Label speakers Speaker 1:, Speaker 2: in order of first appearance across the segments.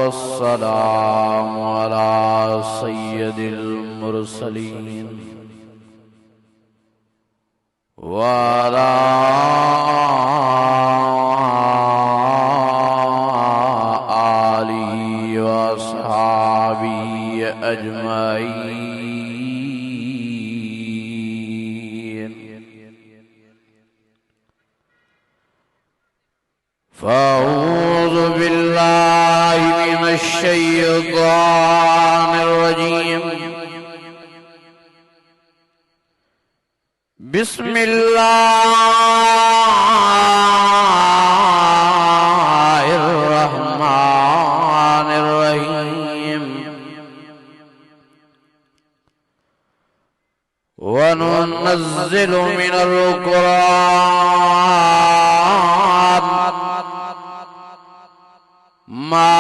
Speaker 1: वस्सलामु अला सय्यदिल मुरसलीन व अला आलिहि व अस्हाबिहि अजमईन। फ़अऊज़ु बिल्लाहि मिनश शैतानिर रजीम। बिस्मिल्लाहिर रहमानिर रहीम। व नुनज़्ज़िलु मिनल क़ुरआन मा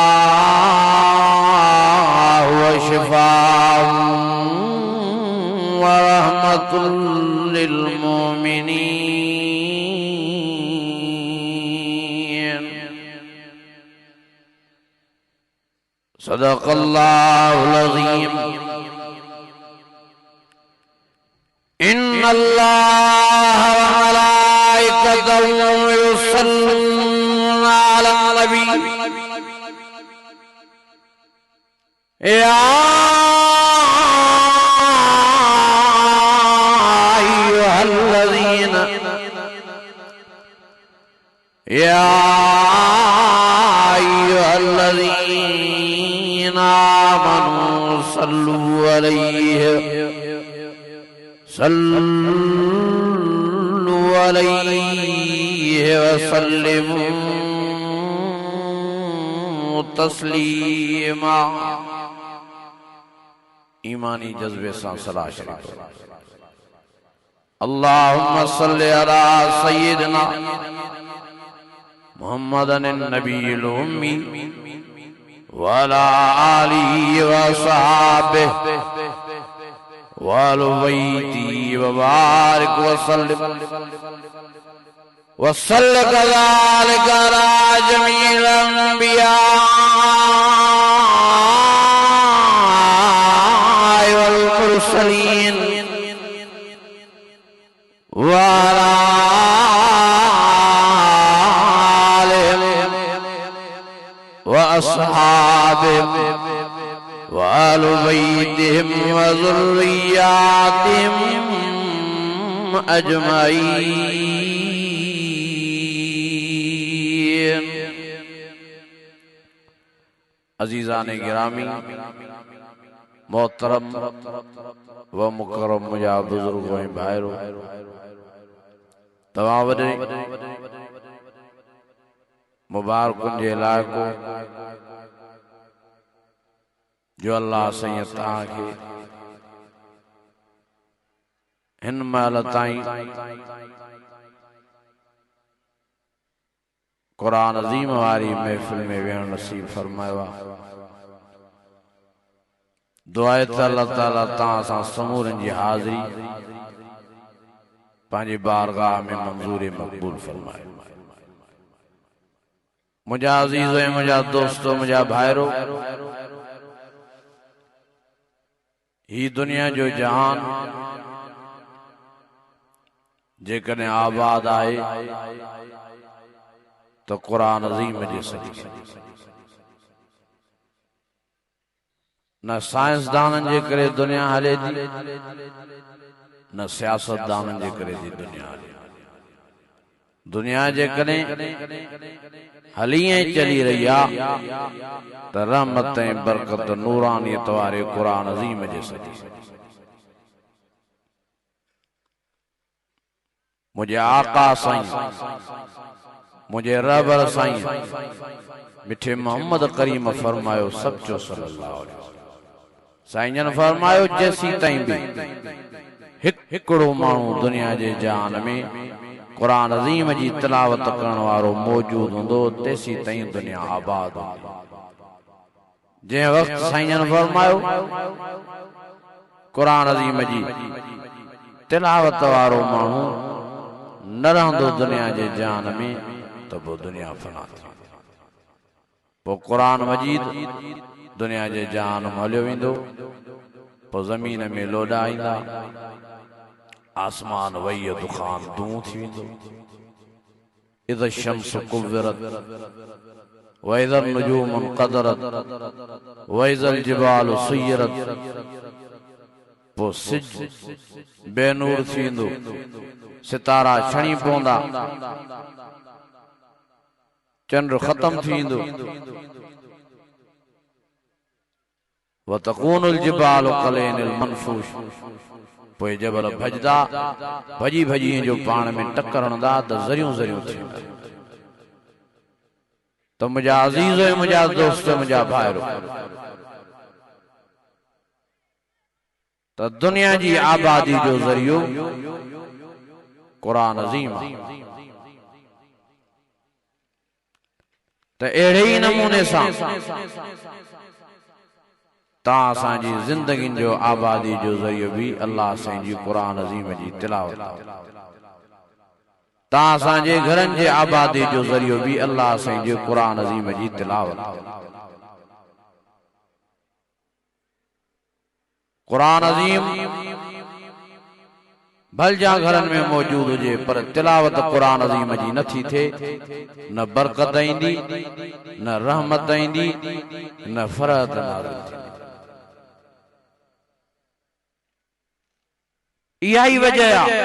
Speaker 1: हुवा शिफ़ाउन व रहमतुल लिल मुमिनीन। सदक़ल्लाहुल अज़ीम। इन्नल्लाह व मलाइकतहु युसल्लूना अलन नबी या अय्युहल्लज़ीना आमनू सल्लू अलैहि व सल्लिमू तस्लीमा। ईमानी जज्बे सां सलाह शरीफ। अल्लाहुम्मा सल्लि अला सय्यिदिना मुहम्मदिन नबिय्यिल उम्मी व अला आलिहि व अस्हाबिहि व अहलि बैतिही व बारिक व सल्लिम व सल्लि कज़ालिका अला जमीइल अंबिया वल मुरसलीन व अला आलिहि व अस्हाबिहि व अहलि बैतिहिम व ज़ुर्रिय्यातिहिम अजमईन। अजीज़ाने गिरामी, मोहतरम व मुकर्रम मुझा बुजुर्गों भाइरों, तव्हां वॾे मुबारकुनि जे लाइक़ो जो अल्लाह साईं तव्हांखे हिन महिल ताईं क़ुरान अज़ीम वारी महफ़िल में वेहण नसीब फरमायो आहे। दुआ आहे त अल्लाह ताला तव्हां सां समूरनि जी हाज़िरी पंहिंजी बारगाह में मंज़ूर मक़बूल फरमाए। मुझा अज़ीज़ ऐं मुझा दोस्तो, मुझा भाइरो, ही दुनिया जो जहान जेकॾहिं आबाद आहे तो कुरान अज़ीम जे सदक़े। न साइंसदाननि जे करे दुनिया हले थी, न सियासतदाननि जे करे थी दुनिया हले। दुनिया जेकॾहिं हली ऐं चली रही आहे त रहमत ऐं बरकत नूरानियत वारे कुरान अज़ीम जे सदक़े। मुझे आका साईं, मुझे रहबर साईं मिठे मोहम्मद करीम फरमायो सच्चो सल्लल्लाहु अलैहि वसल्लम। साईं जन फरमायो जेसी ताईं भी हिकिड़ो माण्हू दुनिया जे जहान में कुरान अज़ीम जी तिलावत करण वारो मौजूद हूंदो तेसी ताईं दुनिया आबाद हूंदी। जंहिं वक़्त साईं जन फरमायो कुरान अज़ीम जी तिलावत वारो माण्हू न रहंदो दुनिया जे जान में तो वो दुनिया फना थी। वो कुरान मजीद दुनिया जे जान में हलियो वेंदो, पोइ ज़मीन में लोॾा ईंदा, आसमान वही दुखान दूं थी वेंदो। इज़ शम्स कुव्विरत व इज़ नुजूम क़दरत व इज़ जिबाल सुय्यरत। पोइ सिज बेनूर थी वेंदो, सितारा छणी पवंदा, चंड ख़त्म थी वेंदो। व तकूनुल जिबाल कलैनिल मनफूश। पोइ जबल भजदा, भजी भजी जो पाण में टकरंदा त ज़रियूं ज़रियूं थींदा। त मुंहिंजा अज़ीज़ ऐं मुंहिंजा दोस्त, मुंहिंजा भाइरो, त दुनिया जी आबादी जो ज़रियो कुरान अज़ीम। त अहिड़े ई नमूने सां तव्हां असांजी ज़िंदगियुनि जो आबादी जो ज़रियो भी अल्लाह साईं जी कुरान अज़ीम जी तिलावत। तव्हां असांजे घरनि जे आबादी जो ज़रियो भी अल्लाह साईं जी कुरान अज़ीम जी तिलावत। कुरान अज़ीम भलजा घरनि में मौजूद हुजे, पर तिलावत कुरान अज़ीम जी नथी थे, न बरकत ईंदी, न रहमत ईंदी, न फरहत नाज़िल थींदी। इहा ही वजह आहे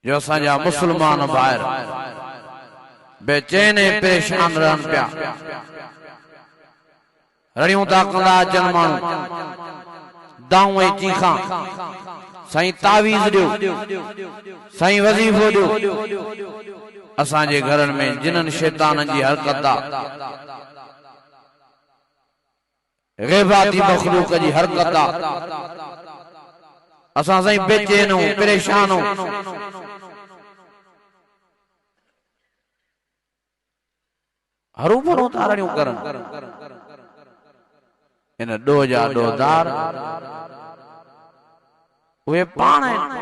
Speaker 1: जो असांजा मुस्लमान भाइर बेचैन ऐं परेशान रहन पिया। रड़ियूं था कंदा अचनि माण्हू, दाऊं ऐं चीखां, साईं तावीज़ ॾियो, साईं वज़ीफ़ो ॾियो। असांजे घरनि में जिन्हनि शैताननि जी हरकत आहे, ग़ैबाती मखलूक जी हरकत आहे, असां साईं बेचैन हूं, परेशान हूं। हरू भरू तारणियूं करनि, इन ॾोह जा ॾोहदार उहे पाण आहिनि।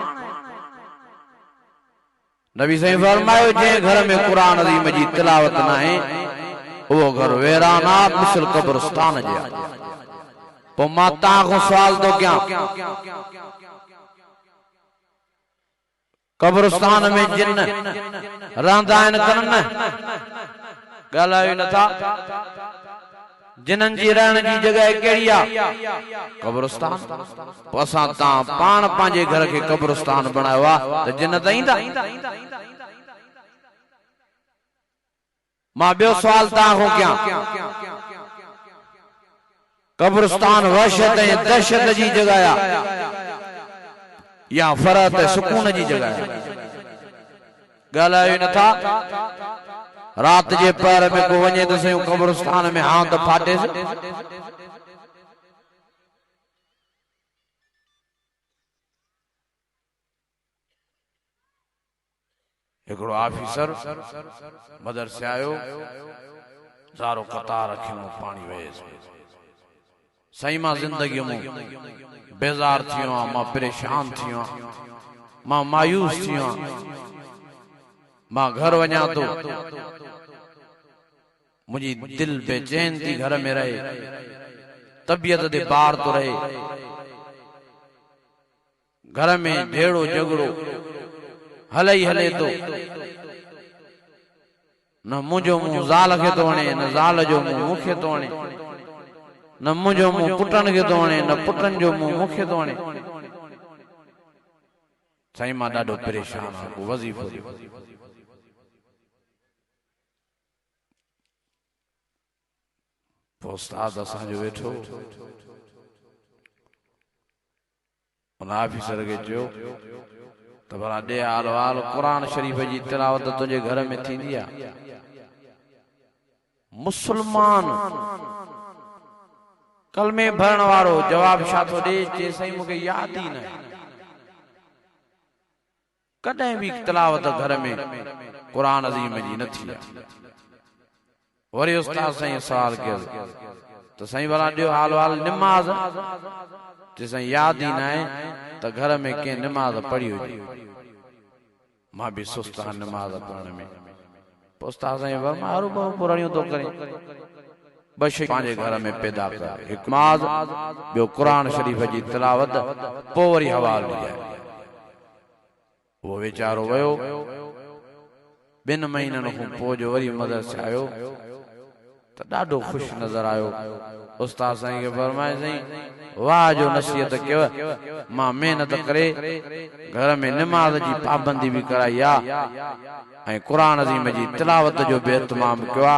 Speaker 1: नबी साईं फरमायो, जंहिं घर में कुरान अज़ीम जी तिलावत न आहे, उहो घर वेरान आहे, मिसल कब्रिस्तान जे आहे। पोइ मां तव्हां खां सुवाल थो कयां, कब्रिस्तान में जिन रहंदा आहिनि कनि न? ॻाल्हायो नथा। जिन्हनि जी रहण जी जॻह कहिड़ी आहे? कब्रिस्तान। पोइ असां तव्हां पाण पंहिंजे घर खे कब्रिस्तान बणायो आहे, त जिन त ईंदा। मां ॿियो सुवाल तव्हां खां कयां, कब्रिस्तान वहशत ऐं दहशत जी जॻह आहे या फरहत ऐं सुकून जी जॻह आहे? ॻाल्हायो नथा। रात जे पहर में को वञे त सयूं कब्रिस्तान में, हाँ त फाटेसि। हिकिड़ो ऑफिसर मदरसे आयो, ज़ारो कतार अखियूं पाणी वहेसि। साईं मां ज़िंदगीअ में बेज़ार थी वियो आहियां, मां परेशान थी वियो आहियां, मां मायूस थी वियो आहियां, मां घर वञा थो, मुंहिंजी दिल बेचैन थी घर में रहे, तबियत ते बार तो रहे, घर में ढेड़ो झगड़ो हले ई हले तो। न मुंहिंजो मुंहुं ज़ाल खे थो वणे, न ज़ाल जो मुंहुं मूंखे थो वणे, न मुंहिंजो मुंहुं पुटनि खे थो वणे, न पुटनि जो मुंहुं मूंखे थो वणे। साईं मां ॾाढो परेशान आहियां, वज़ीफ़ो उस्ताद असांजो वेठो, उन ऑफिसर खे चयो त भला ॾे हाल वाल, क़ुरान शरीफ़ जी तिलावत तुंहिंजे घर में थींदी आहे? मुस्लमान कलमे भरण वारो जवाब छा थो ॾे? चए साईं मूंखे यादि ई न आहे, कॾहिं बि तिलावत घर में क़ुरान अज़ीम जी न थी आहे। वरी उस्ताद साईं सवाल कयो त साईं भला ॾियो हाल वाल, निमाज़ जैसे याद ही ना है तो घर में के नमाज पढ़ी हो मां भी सुस्त हां नमाज पढ़ने में पोस्ता से मारू पुरानियों तो करें बश पांजे घर में पैदा कर एक नमाज बयो कुरान शरीफ जी तिलावत पो वरी हवाल दी वो बेचारो वयो 2 महीनन खां पोइ जो वरी मदरसे आयो तो ॾाढो खुश नजर आयो उस्ताद साईं के फरमाए साईं वाह जो नसीहत कयो मां मेहनत करे घर में नमाज जी पाबंदी भी कराई आ ऐं कुरान अज़ीम जी तिलावत जो बि इत्माम कयो आ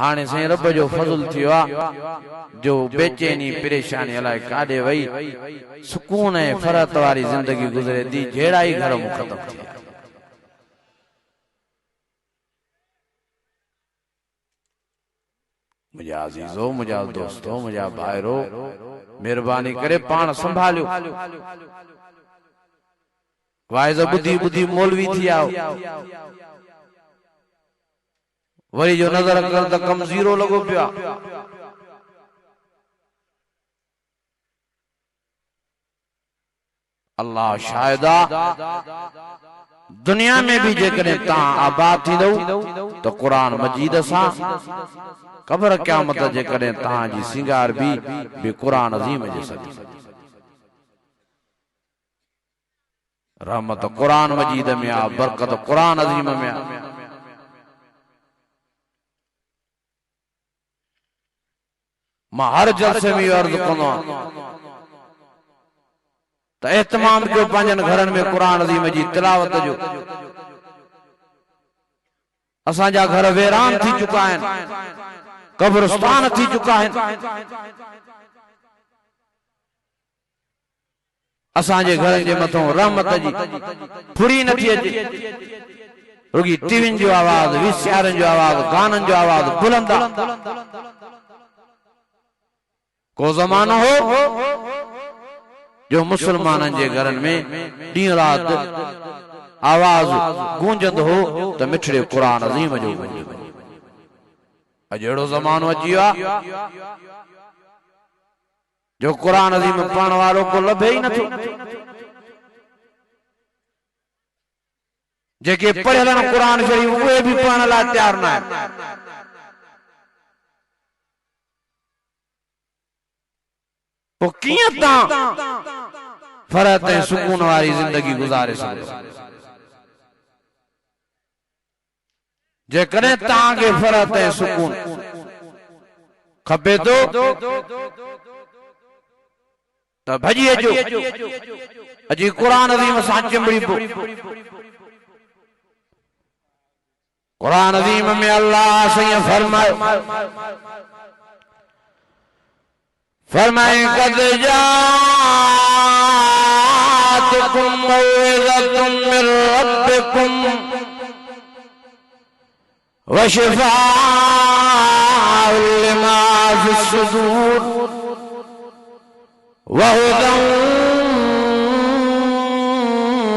Speaker 1: हाणे साईं रब जो फज़ल थियो आ जो बेचैनी परेशानी अलाए काॾे वई सुकून ऐं फरहत वारी जिंदगी गुज़रे थी जहिड़ा ई घर मूं ख़तम थी मुझा अजीजो मुझा दोस्तों मुझा भाइरो मेहरबानी करे पान संभालियो वाइज बुद्धि बुद्धि मौलवी थी आओ वरी जो नजर कर त कम जीरो लगो पिया अल्लाह शायदा दुनिया में भी जेकॾहिं तव्हां आबाद थींदव तो कुरान मजीद सां कब्र क़यामत जेकॾहिं तव्हां जी सिंगार भी कुरान अज़ीम जे सदी रहमत कुरान मजीद में आ बरकत कुरान अज़ीम में आ मां हर जलसे में अर्ज कंदो तो एहतमाम कयो पंहिंजनि घरनि में कुरान अज़ीम जी तिलावत जो असांजा घर वेरान थी चुका आहिनि कब्रिस्तान थी चुका आहिनि असांजे घर जे मथां रहमत जी फुरी नथी अचे रुगी टीवियुनि जो आवाज़ वीसीआरनि जो आवाज़ गाननि जो आवाज़ बुलंद को ज़मानो हो जो मुसलमाननि जे घरनि में ॾींहुं राति आवाज़ गूंजंदो हो त मिठड़े कुरान अज़ीम जो गूंजंदो अजड़ो ज़मानो अची वियो आहे जो कुरान अज़ीम पढ़ण वारो को लभे ई नथो जेके पढ़ियल आहिनि कुरान शरीफ़ उहे बि पढ़ण लाइ तयार न आहिनि पोइ कीअं तव्हां फरहत ऐं सुकून वारी जिंदगी गुज़ारे सघो जेकॾहिं तव्हांखे फरहत ऐं सुकून खपे थो त भॼी अचो अॼु कुरान अज़ीम सां चिंबड़ी पो कुरान अज़ीम में अल्लाह सही फरमायो फरमाए कद जातकुम मौइज़तुम मिर रब्बिकुम व शिफ़ाअ लिमा फ़िस्सुदूर व हुदन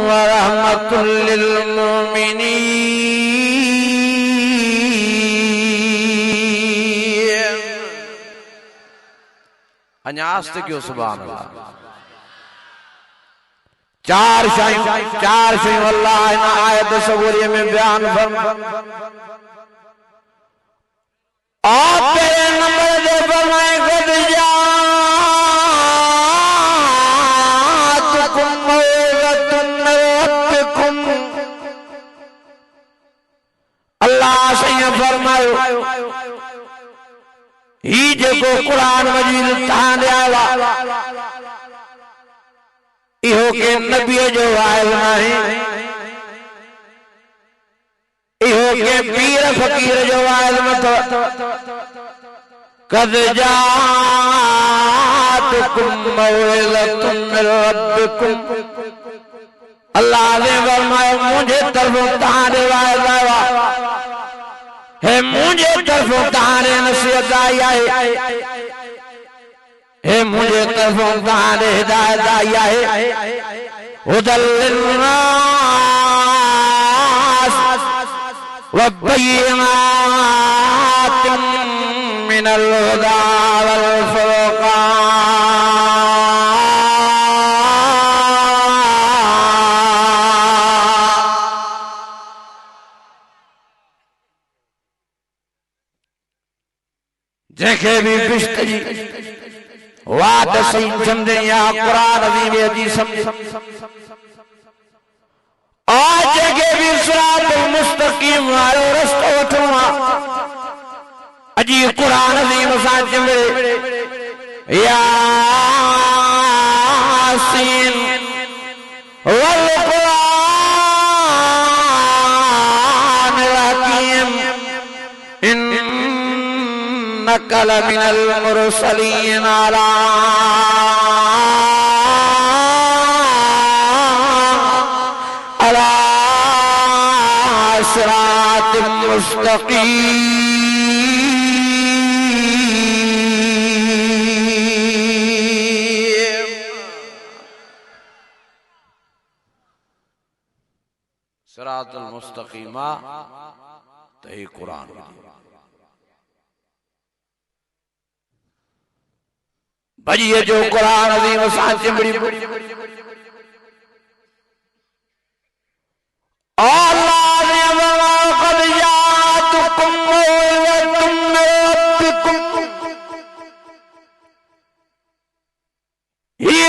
Speaker 1: व रहमतुल लिल मुमिनीन अन्यास्त क्यों सुभान अल्लाह चार शयूं अल्लाह इन आयत सबूरी में बयान फरमा आप पहले नंबर दे फरमाए कद जातकुम मौइज़तुम मिर रब्बिकुम अल्लाह सही फरमायो ही जेको कुरान मजीद तहां ॾे आयो इहो के नबीअ जो वाइज़ नाहे इहो के पीर फकीर जो वाइज़ नथो कद जातकुम मौइज़तुम मिर रब्बिकुम अल्लाह ने फरमायो मुंहिंजे तरफ़ों तहां ॾे वाइज़ आयो है मुझे तरफों तारे नसीहत आई है है मुझे तरफों तारे हिदायत आई है हुदल लिन्नास व बय्यिनातिन मिनल हुदा वल फुरक़ान जैसे भी बिस्तरी वाद सही चंदे या कुरान अजीम हदीस आज के भी सिरातुल मुस्तकीम वालो रस्तो वठवा अजी कुरान अजीम सां चंबे यासीन वल कुरान हकीम इन्नका लमिनल मुरसलीन अला सिरातिल मुस्तकीम। सिरातुल मुस्तकीमा तही कुरान भजिए जो कुरान अजीम सां चिंबड़ी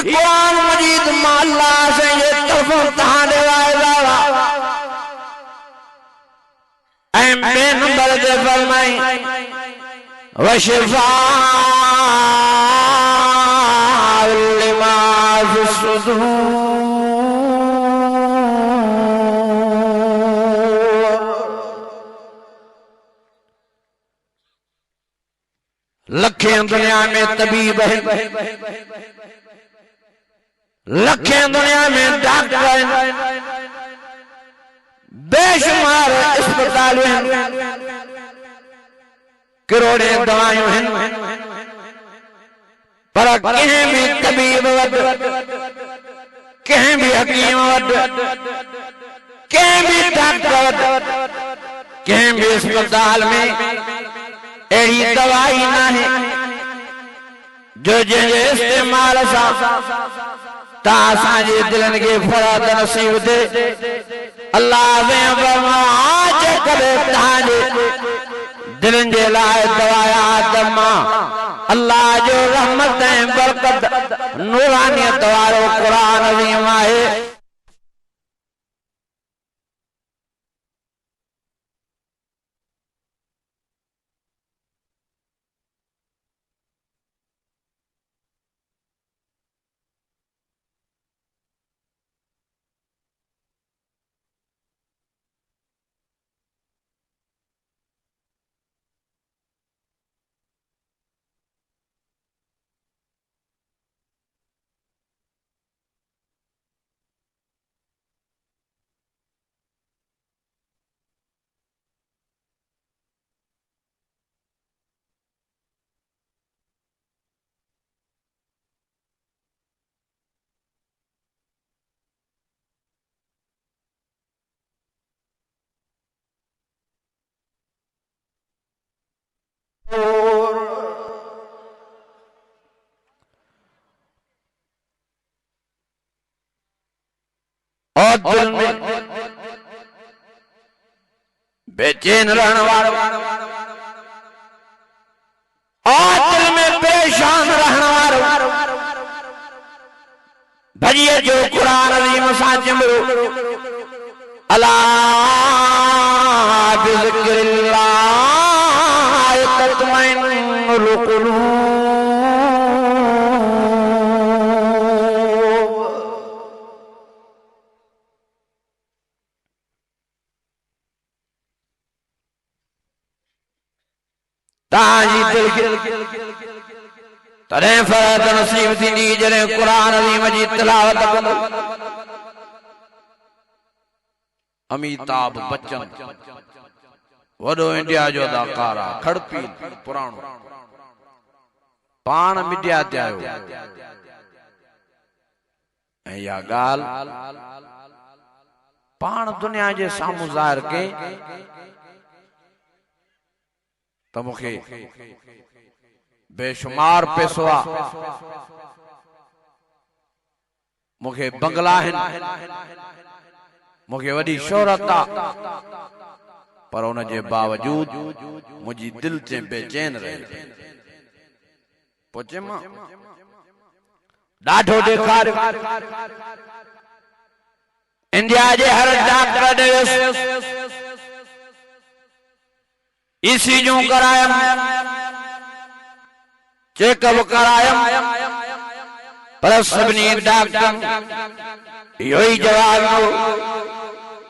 Speaker 1: कुरान मजीद माला से ये तरफों तहाने वाला ऐ नंबर दे फरमाई वशिफा लिमा फिस्सुदूर। लखें दुनिया में तबीब है, लखें दुनिया में डॉक्टर है, बेशुमार अस्पताल हैं, करोड़े दवाइयां हैं, पर कहीं भी तबीब वद, कहीं भी हकीम वद, कहीं भी डॉक्टर वद, कहीं भी अस्पताल में ऐसी दवाई ना है जो जंहिंजे इस्तेमाल सां तासांजे दिलनि खे फराद नसीब दे। अल्लाह ने फरमाया जेकॾहिं तव्हांजे दिलनि जे लाइ दवायात मां अल्लाह जो रहमत ऐं बरकत नूरानियत वारो कुरान अज़ीम आहे। और दिल में बेचैन रहने वाला और दिल में परेशान रहने वाला भजिए जो कुरान अज़ीम सां चिंबड़ो अला बिज़िक्रिल्लाह तत्मइन्नुल क़ुलूब। ताजी दिल तॾहिं फरत नसीब थींदी जॾहिं कुरान अज़ीम जी तिलावत कंदो। अमिताभ बच्चन वॾो इंडिया जो अदाकार आहे, खड़पी पुराणो पाण मीडिया ते आयो ऐं इहा ॻाल्हि पाण दुनिया जे साम्हूं ज़ाहिर कई त मूंखे बेशुमार पैसो आहे, मूंखे बंगला आहिनि, मूंखे वॾी शोहरत आहे, पर उन जे बावजूद मुंहिंजी दिलि ते बेचैन रहे। पोचे मां ॾाढो ॾेखार इंडिया जे हर डॉक्टर ईसी जो करायम चेकअप करायम पर सभिनी डॉक्टर इहो ई जवाब ॾिनो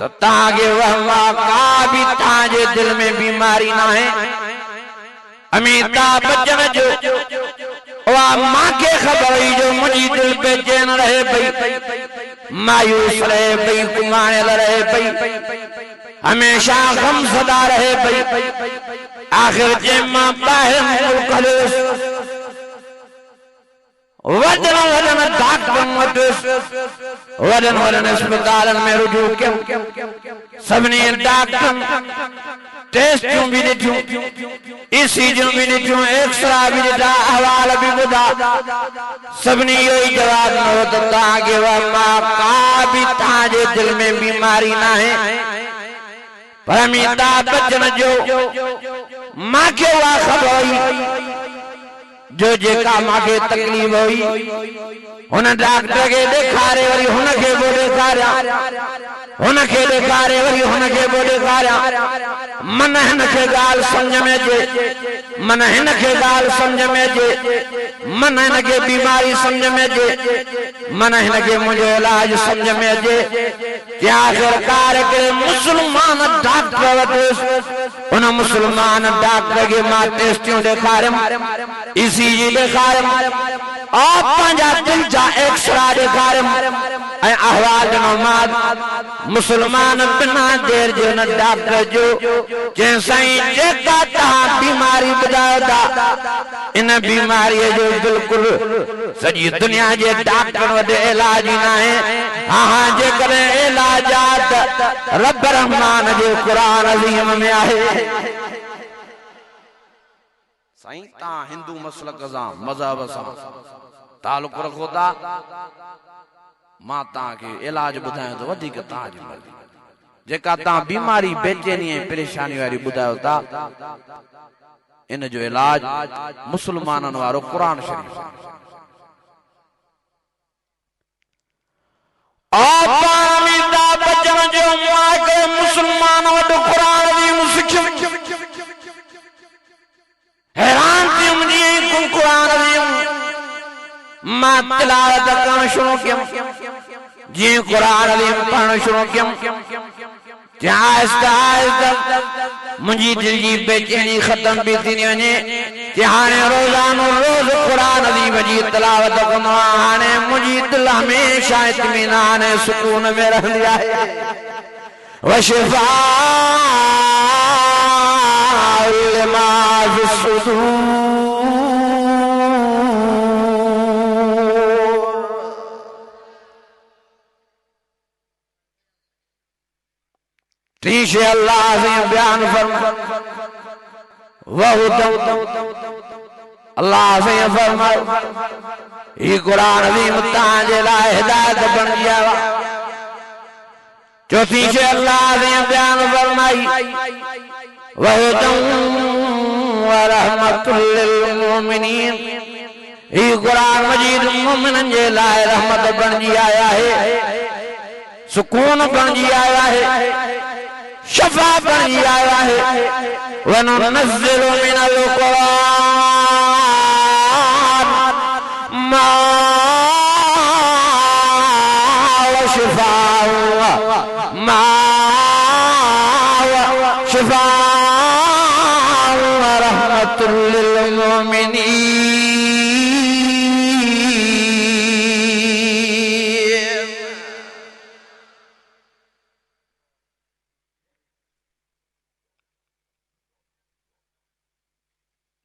Speaker 1: त तव्हांखे वहमा का बि तव्हांजे दिल में बीमारी न आहे। अमिताभ बच्चन जो मांखे ख़बर हुई जो मुंहिंजी दिल बेचैन रहे पई, मायूस रहे पई, कुमाणियल रहे पई, हमेशा गमज़दा रहे पई। आख़िर जे मां ॿाहिरि मुल्क हलियुसि वॾनि डॉक्टरनि वटि वॾनि अस्पतालनि में रुजू कयूं। सभिनी डॉक्टरनि टेस्टियूं बि ॾिठियूं, ईसीजियूं बि ॾिठियूं, एक्सरा बि ॾिठा, अहवाल बि ॿुधा। सभिनी इहो ई जवाब ॾिनो त तव्हांखे का बि तव्हांजे दिल में बीमारी न आहे। पर अमिताभ बच्चन जो मांखे उहा ख़बर हुई जो जेका मांखे तकलीफ़ हुई हुन डॉक्टर खे ॾेखारे वरी हुनखे बि ॾेखारिया, हुनखे ॾेखारे वरी हुनखे बि ॾेखारिया। मन हिनखे ॻाल्हि सम्झ में अचे, मन हिनखे ॻाल्हि सम्झ में अचे, मन हिनखे बीमारी सम्झ में अचे, मन हिनखे मुंहिंजो इलाज सम्झ में अचे कि आख़िरकार हिकिड़े मुस्लमान डॉक्टर वटि उन मुस्लमान डॉक्टर खे मां टेस्टियूं ॾेखारियमि, ईसीजी ॾेखारियमि और पंहिंजा दिल जा एक्सरा ॾेखारियमि ऐं अहवाल ॾिनोमांसि। मुस्लमान बिना देर जे हुन डॉक्टर जो चई साईं जेका तव्हां बीमारी ॿुधायो था इन बीमारीअ जो बिल्कुलु सॼी दुनिया जे डॉक्टर वटि इलाज ई न आहे। हा जेकॾहिं इलाज आहे त रब रहमान जे क़ुर अज़ीम में आहे। साईं तव्हां हिंदू मसलक सां मज़हब सां तालुक रखो था, मां तव्हांखे इलाज ॿुधायां थो वधीक तव्हांजी मर्ज़ी। जेका तव्हां बीमारी बेचैनी ऐं परेशानी वारी ॿुधायो था इन जो इलाज मुस्लमाननि वारो क़ुर शरीफ़ अमिताभ बच्चन जो मुस्लमान वटि क़ुर अज़ीम सिखियुमि। हैरान थी मुंहिंजी क़ुर अज़ीम मां तिलावत करणु शुरू कयमि। जीअं क़ुर अज़ीम पढ़णु शुरू कयमि आहिस्ता आहिस्ता मुंहिंजी दिल जी बेचैनी ख़त्म बि थी वञे कि हाणे रोज़ानो रोज़ क़ुर अज़ीम जी तिलावत कंदो आहियां। हाणे मुंहिंजी दिल हमेशा इत्मीनान ऐं सुकून में रहंदी आहे। वशिफ़ाउ लिमा फ़िस्सूदूर तीशे अल्लाह से बयान फरमा अल्लाह से फरमायो ये क़ुर अज़ीम तांजे लाइ हिदायत बणजी आया। चौथी से अल्लाह से बयान फरमाई वहुदन व रहमतुल लिल मोमिनीन। ये क़ुरान मजीद मोमिनन जे लाइ रहमत बणजी आया है, सुकून बणजी आया है, शफा बणजी आया है। वनुनज़्ज़िलु मिनल क़ुरान मा हुवा शिफ़ाअ मा हुवा शिफ़ाअ व रहमतुल लिल मोमिनीन।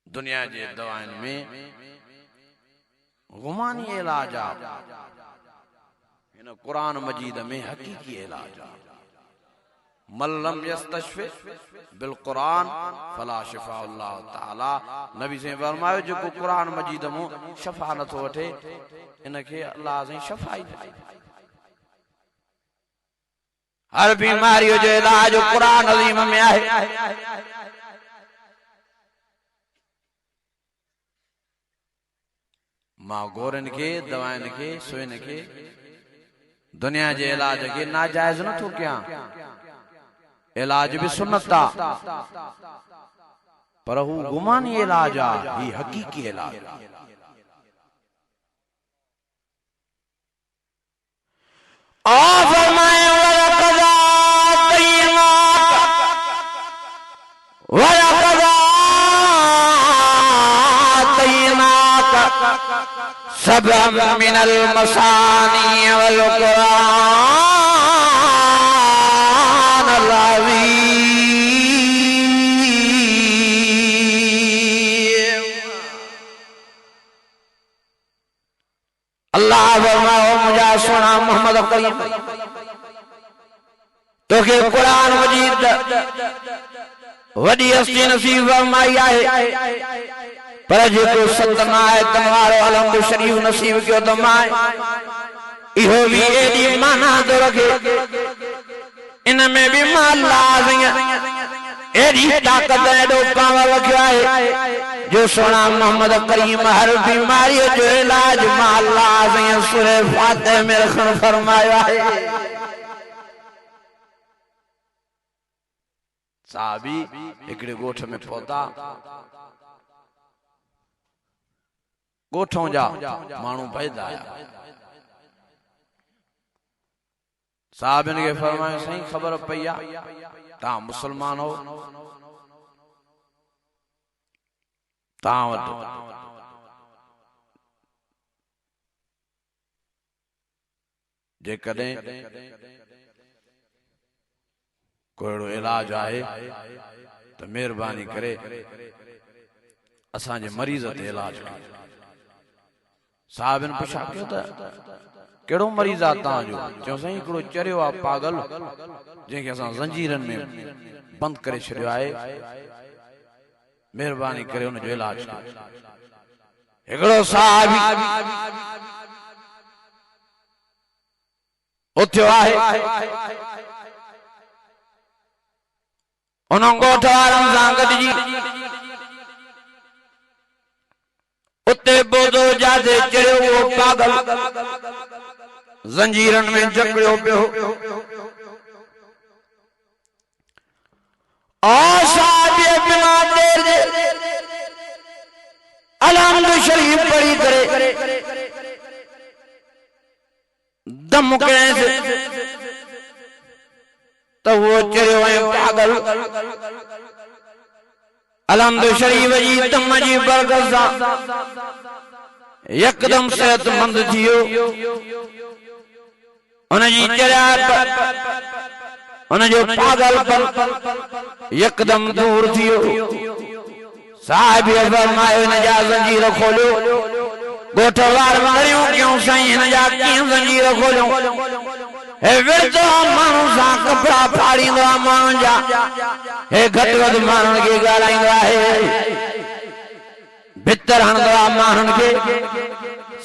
Speaker 1: दुनिया जे दवाउनि में गुमानी इलाज आहे, हिन क़ुर मजीद में हकीकी इलाज आहे। मल्लम यस्तशफि बिल क़ुरान फला शिफा अल्लाह ताला। नबी से फरमायो जेको क़ुर मजीद मो शफा नथो वठे इनखे अल्लाह से शफा ई हर बीमारी जो इलाज क़ुर अज़ीम में आहे। मां गोरन के दवाइन के सुइन के दुनिया जे इलाज के नाजायज न थो क्या इलाज भी सुन्नत आ पर हू गुमानी इलाज आ ही हकीकी इलाज आ फरमाए सबअम मिनल मसानी वल कुरान अल्लाह फरमाओ मुझा सुना मोहम्मद करीम तो के कुरान मजीद वडी हस्ती नसीब फरमाई आहे पर जेको सतना है तनवारो अलहमद शरीफ नसीब क्यों दमाए इहो भी एडी माना तो रखे इनमें भी माल लाज़िम एडी ताकत एडो पावर रखियो है जो सोना मोहम्मद करीम हर बीमारी जो इलाज माल लाज़िम सूरह फातिहा में रखन फरमाया है साहबी एकड़े गोठ में पौधा गोठों जा मानू पैदा आया साहब इनके फरमाए सही खबर पईया ता मुसलमान हो ता जे कदे कोई इलाज आहे तो मेहरबानी करे असांजे मरीज ते इलाज कर साहब ने पूछा क्यों था केड़ो मरीज आता जो चो सही एकड़ो चरियो आ पागल जेके असा जंजीरन में बंद करे छड़ियो आए मेहरबानी करे उन जो इलाज एकड़ो साहबी उठ्यो आहे उन गोठ वारन सां गॾिजी उते बोदो जादे चढ़ियो वो पागल जंजीरन में जकड़ियो पियो आसाबे बिना देर जे अलहमद शरीफ पढ़ी करे दम कैसे तो वो चढ़ियो है पागल अलहमद शरीफ जी दम जी बरकत सां यकदम सेहतमंद थियो उन जी चढ़िया उन जो पागलपन यकदम दूर थियो साहिब फरमायो इन जा जंजीर खोलियो गोठ वार मरियो क्यों साईं इन जा कीअं जंजीर खोलियो हे विरतो माण्हू सां कपिड़ा फाड़ींदो आहे माण्हुनि जा हे घटि वधि माण्हुनि खे ॻाल्हाईंदो आहे भितर हणंदो आहे माण्हुनि खे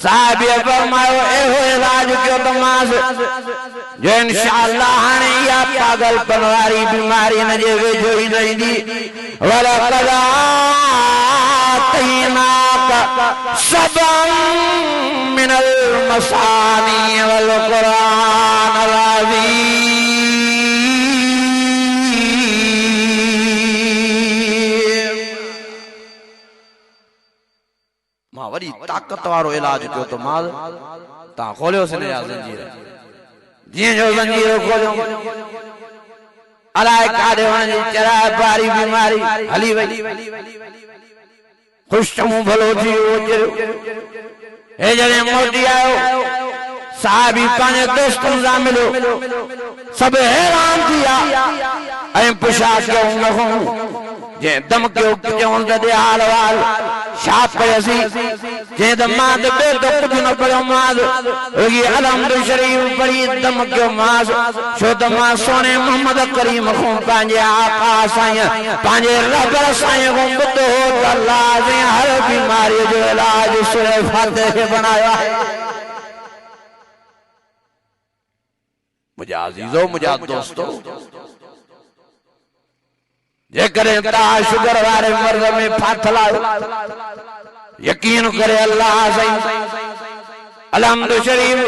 Speaker 1: साहिब फरमायो एहो इलाज कयो त मांस जो इंशाअल्लाह हाणे इहा पागलपन वारी बीमारी हिन जे वेझो ई न ईंदी वलक़द आतैनाक सबअम मिनल मसानी वल कुरान मां वरी ताकत वारो इलाज कयो तो माल ता खोलियो से ने जंजीर जीअं जो जंजीर खोलियो अलाए काॾे वञी चरा बारी बीमारी हली वई खुशमू भलो थी हे जॾहिं मोटी आयो साहिबी पंहिंजे दोस्तनि सां मिलियो सभु हैरान थी विया ऐं पुछा कयूं न हो जे दम कयो चवनि त दे हाल वाल छा पयसी जे त मां त ॿियो त कुझु न पढ़ियो मांस रुॻी अलहमद शरीफ पढ़ी दम कयो मांस छो त मां सोने मोहम्मद करीम खां पंहिंजे आका साईं पंहिंजे रब साईं खां ॿुधो हो त अल्लाह जे हर बीमारीअ जो इलाज सूरह फातिहा खे बनायो आहे मुझा अजीजो मुझा दोस्तो जेकरे ता शुगर वारे मर्द में फाथल आयो यकीन करे अल्लाह सही अलहम्दु शरीफ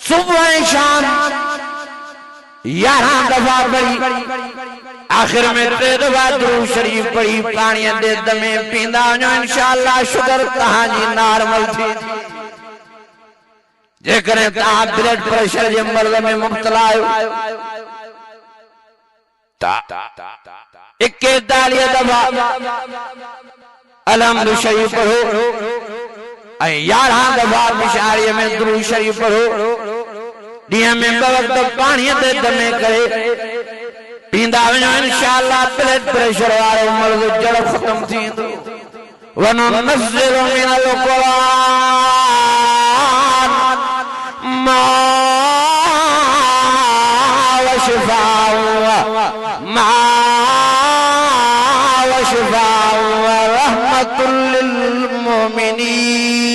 Speaker 1: सुबह शाम 11 दफा पढ़ी आखिर में 3 दफा दुरूद शरीफ पढ़ी पानी दे दमे पींदा वञो इंशाअल्लाह शुगर तहां जी नॉर्मल थी जेकर तहां ब्लड प्रेशर जे मर्ज में मुब्तला आयो 41 दफा अलहम्दु शरीफ पढ़ो 11 दफा मिशारिये में दुरूद शरीफ पढ़ो दिया में वक्त पानी दे दमे करे पींदा वञो इंशाअल्लाह ब्लड प्रेशर वारो मर्ज जड़ खत्म थींदो वनुनज़्ज़िलु मिनल क़ुरान मा व शिफ़ाअ व रहमतुल लिल मुमिनीन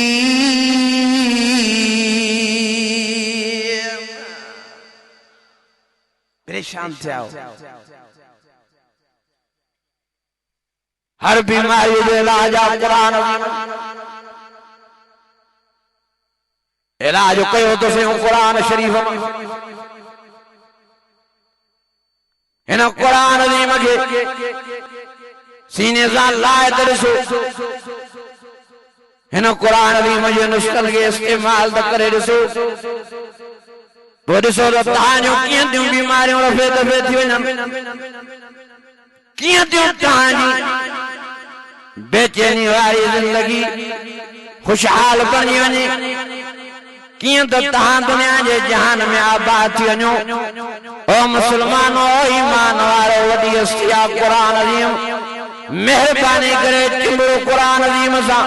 Speaker 1: परेशान थे हर बीमारी जो इलाज कुरान इलाज कयो तो से कुरान शरीफ इन कुरान अज़ीम के सीने सां लाए त ॾिसो इन कुरान अज़ीम जे नुस्ख़नि खे इस्तेमाल त करे ॾिसो पोइ ॾिसो त तव्हांजूं कीअं थियूं बीमारियूं रफ़े दफ़े थी वञनि कीअं थियूं तव्हांजी बेचैनी वारी ज़िंदगी खुशहाल बणी वञे कीअं त तव्हां दुनिया जे जहान में आबाद थी वञो ओ मुसलमानो ईमान वारो वॾी हस्ती आहे क़ुरान अज़ीम मेहरबानी करे चिंबड़ो क़ुरान अज़ीम सां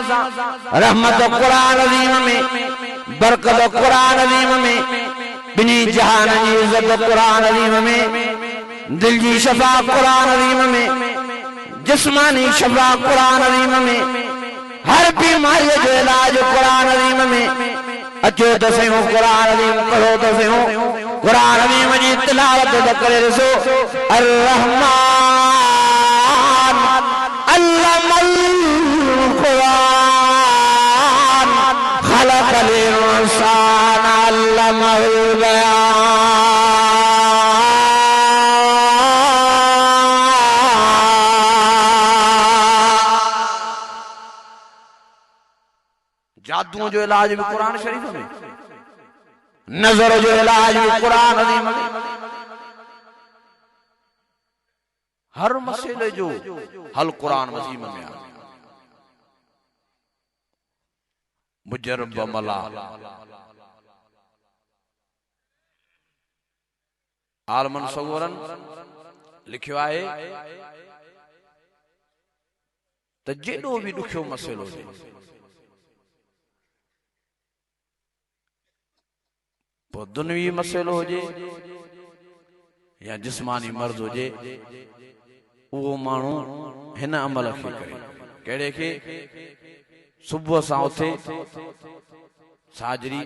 Speaker 1: रहमत क़ुरान अज़ीम में बरकत क़ुरान अज़ीम में बिनी जहान जी इज्जत क़ुरान अज़ीम में दिल जी शफा क़ुरान अज़ीम में जिस्मानी शफा क़ुरान अज़ीम में हर बीमारी जो इलाज क़ुरान अज़ीम में अचो तो सही कुरान अज़ीम पढ़ो तो सही कुरान अज़ीम जी तिलावत करे ॾिसो अर्रहमान अल्लमल कुरान खलक़ल इंसान अल्लमहुल जादुओं जो इलाज भी कुरान शरीफ में नजर जो इलाज भी कुरान अज़ीम में हर मसले जो हल कुरान अज़ीम में आ मुजरब मला आलमन सगोरन लिखियो आहे त जेॾो भी ॾुखियो मसइलो हुजे दुनियावी मसइलो हुजे या जिस्मानी मर्ज हुजे वो मानू हिन अमल खे करे कहिड़े खे सुबुह सां उथे साजरी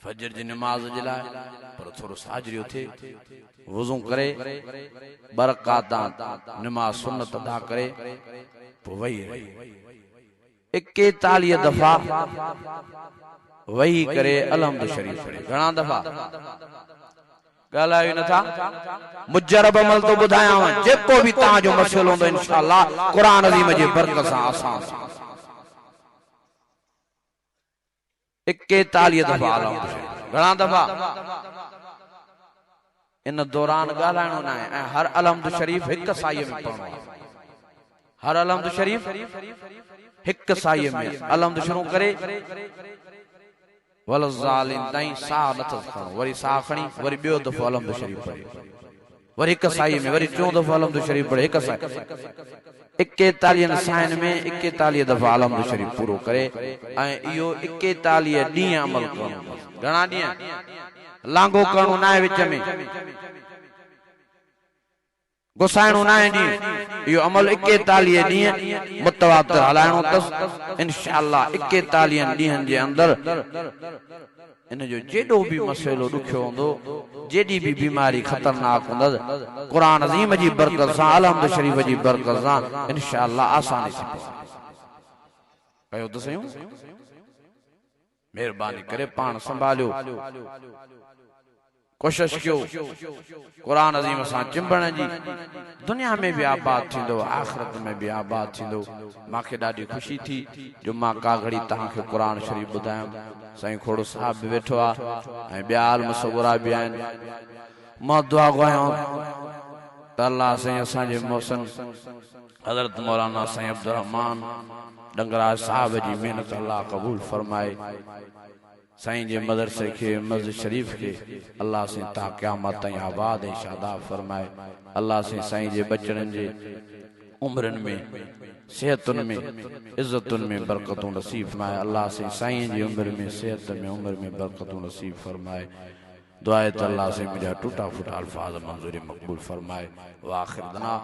Speaker 1: फजर जी नमाज जे लाइ पर थोरो साजरी उथे वुज़ू करे बरकातां नमाज सुन्नत अदा करे पोइ वही 41 दफा वही करे अलहम्दु शरीफ पढ़े घणा दफा ॻाल्हायो नथा मुजरब अमल तो ॿुधायांव जेको भी तव्हांजो मसइलो हूंदो इंशाअल्लाह क़ुरान अज़ीम जे बरकत सां आसान 41 दफा अलहम्दु शरीफ घणा दफा इन दौरान ॻाल्हाइणो न आहे ऐं हर अलहम्दु शरीफ हिक साईअ में पढ़णो आहे हर अलहम्दु शरीफ हिक साईअ में अलहम्दु शुरू करे वल ज़ालिम ताईं साह नथो खणो वरी साह खणी वरी ॿियो दफ़ो अलहम्दु शरीफ पढ़े वरी हिक साईअ में वरी टियों दफ़ो अलहम्दु शरीफ पढ़े हिक साई 41 साइन में 41 दफ़ा अलहम्दु शरीफ पूरो करे ऐं इहो 41 ॾींहं अमल करणो घणा ॾींहं लांगो करणो न आहे विच में गुसाइणो न आहे ॾींहं इहो अमल 41 ॾींहं मुतवातिर हलाइणो अथसि इंशाअल्लाह 41 ॾींहंनि जे अंदरि इन जो जेॾो भी मसइलो ॾुखियो हूंदो जेॾी भी बीमारी ख़तरनाक हूंदसि क़ुरान अज़ीम जी बरकत सां अलहम्दु शरीफ जी बरकत सां इंशाअल्लाह आसानी सां कयो त सयूं मेहरबानी करे पाण संभालियो कोशिश कयो कुरान अज़ीम सां चिंबण जी दुनिया में भी आबाद थींदो आखिरत में भी आबाद थींदो मांखे ॾाढी खुशी थी जो मां का घड़ी तव्हांखे कुरान शरीफ़ ॿुधायमि साईं खोड़ो साहब बि वेठो आहे ऐं ॿिया आलम सगुरा बि आहिनि मां दुआ घुरायां त अल्लाह साईं असांजे मोहसिन हज़रत मौलाना साईं अब्दुर्रहमान डंगराज साहब जी महिनत अल्लाह क़बूल फरमाए साईं जे मदरसे के मस्जिद शरीफ के अल्लाह से ता क़यामत ताईं आबाद ऐं शादाब फरमाए अल्लाह से साईं जे बचड़न जे उम्रन में सेहतुन में इज्जतुन में बरकतूं नसीब फरमाए अल्लाह से साईं जी उम्र में सेहत में उम्र में बरकतूं नसीब फरमाए दुआ है तो अल्लाह से मुझा टूटा फूटा अल्फाज मंजूरी मकबूल फरमाए व आखिर दना